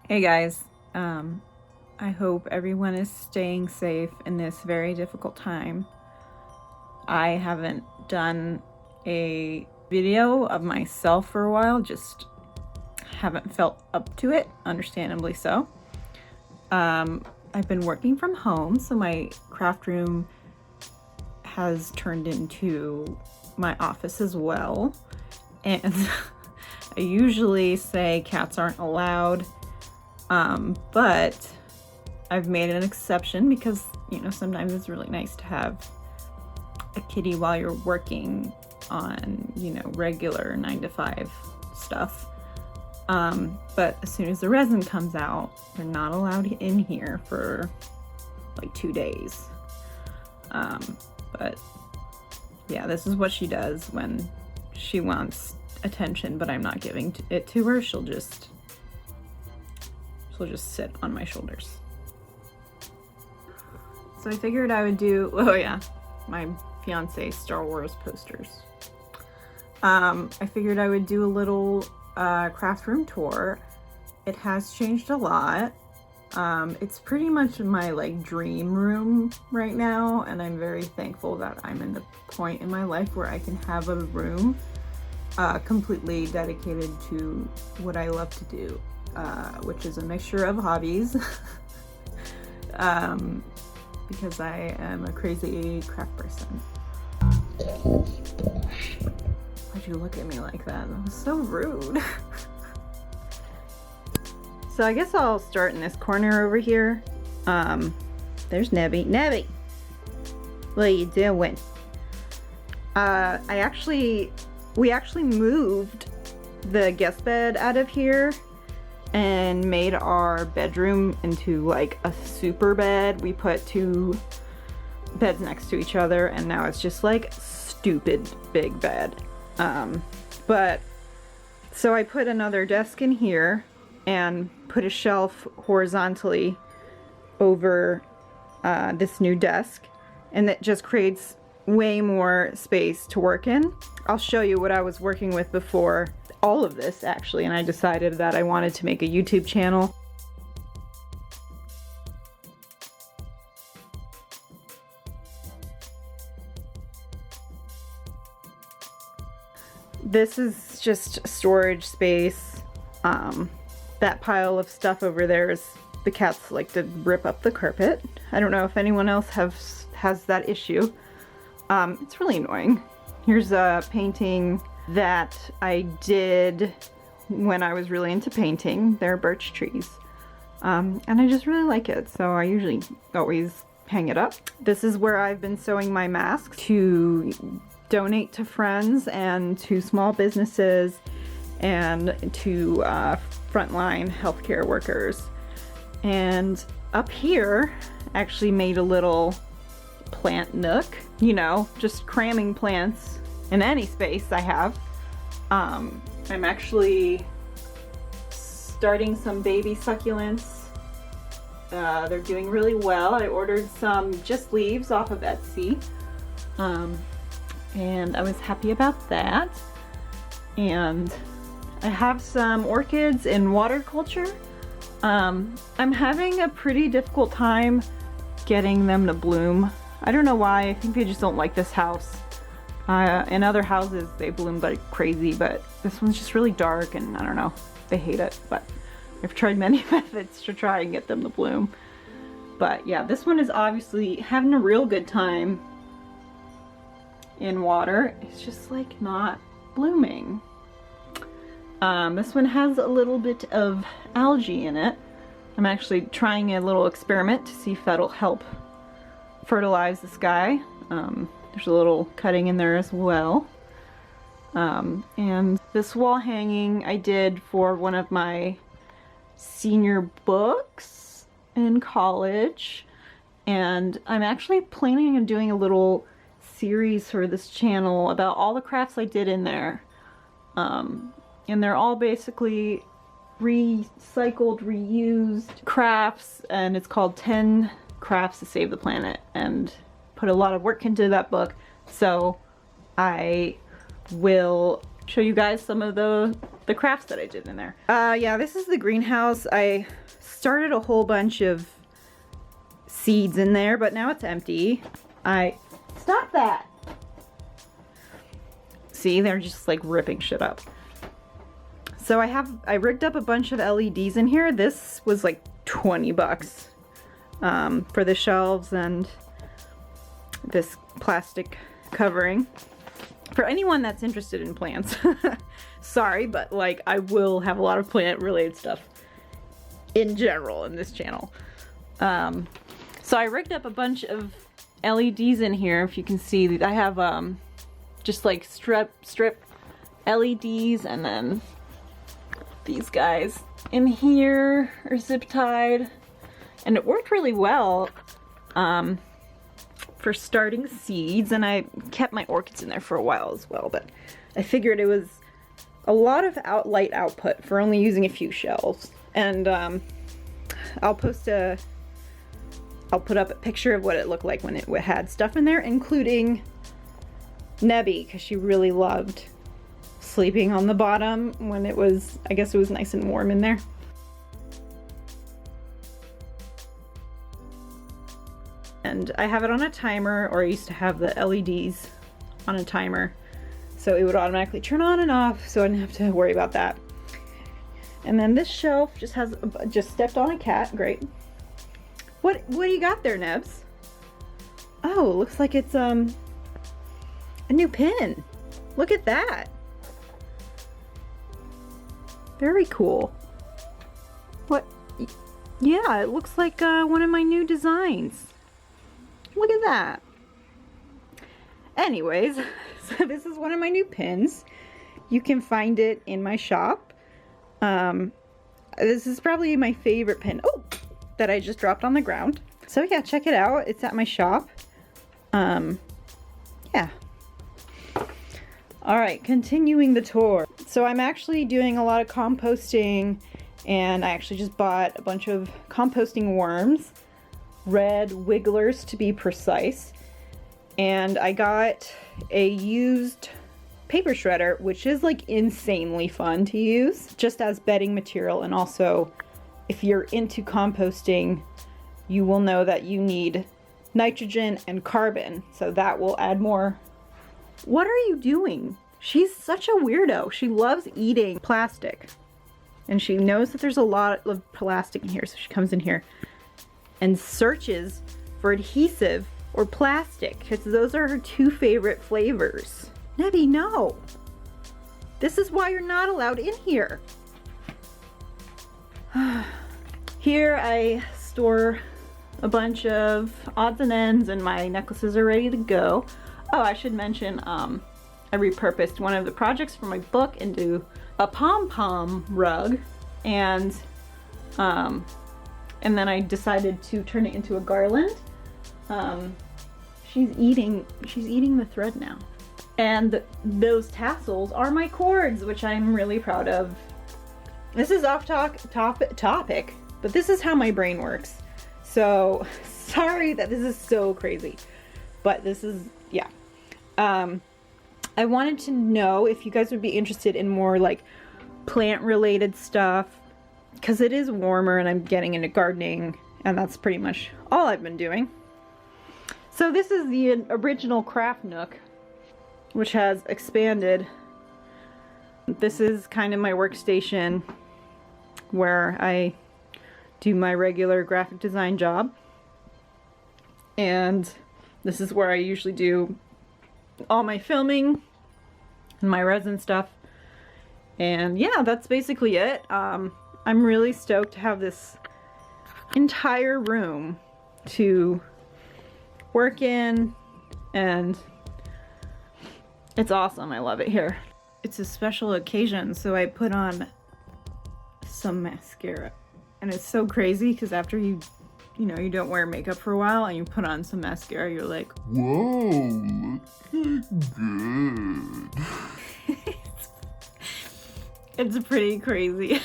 Hey guys, I hope everyone is staying safe in this very difficult time. I haven't done a video of myself for a while, just haven't felt up to it, understandably so. I've been working from home, so my craft room has turned into my office as well. And I usually say cats aren't allowed, but I've made an exception because, you know, sometimes it's really nice to have a kitty while you're working on, you know, regular 9 to 5 stuff. But as soon as the resin comes out, they're not allowed in here for like 2 days. But yeah, this is what she does when she wants attention, but I'm not giving it to her. She'll just sit on my shoulders. So I figured I would do, oh yeah, my fiance's Star Wars posters. I figured I would do a little craft room tour. It has changed a lot. It's pretty much my like dream room right now, and I'm very thankful that I'm in the point in my life where I can have a room completely dedicated to what I love to do, which is a mixture of hobbies. Because I am a crazy craft person. Why'd you look at me like that? That was so rude. So I guess I'll start in this corner over here. There's Nebby. Nebby! What are you doing? We actually moved the guest bed out of here and made our bedroom into like a super bed. We put 2 beds next to each other, and now it's just like stupid big bed. But so I put another desk in here and put a shelf horizontally over this new desk, and that just creates way more space to work in. I'll show you what I was working with before all of this actually, and I decided that I wanted to make a YouTube channel. This is just storage space. That pile of stuff over there is the cats like to rip up the carpet. I don't know if anyone else has that issue. It's really annoying. Here's a painting that I did when I was really into painting. They're birch trees. And I just really like it, so I usually always hang it up. This is where I've been sewing my masks to donate to friends and to small businesses and to frontline healthcare workers. And up here, I actually made a little plant nook, you know, just cramming plants in any space I have. I'm actually starting some baby succulents. They're doing really well. I ordered some just leaves off of Etsy, and I was happy about that. And I have some orchids in water culture. I'm having a pretty difficult time getting them to bloom. I don't know why. I think they just don't like this house. In other houses they bloom like crazy, but this one's just really dark, and I don't know, they hate it. But I've tried many methods to try and get them to bloom. But yeah, this one is obviously having a real good time in water. It's just like not blooming. This one has a little bit of algae in it. I'm actually trying a little experiment to see if that'll help fertilize this guy. There's a little cutting in there as well. And this wall hanging I did for one of my senior books in college. And I'm actually planning on doing a little series for this channel about all the crafts I did in there. And they're all basically recycled, reused crafts, and it's called 10 Crafts to Save the Planet, and put a lot of work into that book. So I will show you guys some of the crafts that I did in there. Yeah, this is the greenhouse. I started a whole bunch of seeds in there, but now it's empty. Stop that! See, they're just like ripping shit up. So I rigged up a bunch of LEDs in here. This was like 20 bucks for the shelves and this plastic covering. For anyone that's interested in plants, sorry, but like I will have a lot of plant related stuff in general in this channel. So I rigged up a bunch of LEDs in here. If you can see, I have just like strip LEDs, and then these guys in here are zip tied, and it worked really well for starting seeds, and I kept my orchids in there for a while as well, but I figured it was a lot of light output for only using a few shelves. And I'll put up a picture of what it looked like when it had stuff in there, including Nebby, because she really loved sleeping on the bottom when it was, I guess it was nice and warm in there. And I have it on a timer, or I used to have the LEDs on a timer, so it would automatically turn on and off, so I didn't have to worry about that. And then this shelf just stepped on a cat. Great. What do you got there, Nebs? Oh, looks like it's a new pin. Look at that. Very cool. What? Yeah, it looks like one of my new designs. Look at that. Anyways, so this is one of my new pins. You can find it in my shop. This is probably my favorite pin. Oh, that I just dropped on the ground. So yeah, check it out. It's at my shop. Yeah. All right, continuing the tour. So I'm actually doing a lot of composting, and I actually just bought a bunch of composting worms, red wigglers to be precise. And I got a used paper shredder, which is like insanely fun to use just as bedding material. And also, if you're into composting, you will know that you need nitrogen and carbon, so that will add more. What are you doing? She's such a weirdo. She loves eating plastic, and she knows that there's a lot of plastic in here, so she comes in here and searches for adhesive or plastic, because those are her two favorite flavors. Nebby, no. This is why you're not allowed in here. Here I store a bunch of odds and ends, and my necklaces are ready to go. Oh, I should mention, I repurposed one of the projects from my book into a pom-pom rug, and then I decided to turn it into a garland. She's eating the thread now. And those tassels are my cords, which I'm really proud of. This is off topic, but this is how my brain works. So sorry that this is so crazy, but this is, yeah. I wanted to know if you guys would be interested in more like plant related stuff, because it is warmer and I'm getting into gardening, and that's pretty much all I've been doing. So this is the original craft nook, which has expanded. This is kind of my workstation where I do my regular graphic design job, and this is where I usually do all my filming and my resin stuff. And yeah, that's basically it. I'm really stoked to have this entire room to work in, and it's awesome. I love it here. It's a special occasion, so I put on some mascara, and it's so crazy because after you don't wear makeup for a while and you put on some mascara, you're like, whoa, looking good. It's pretty crazy.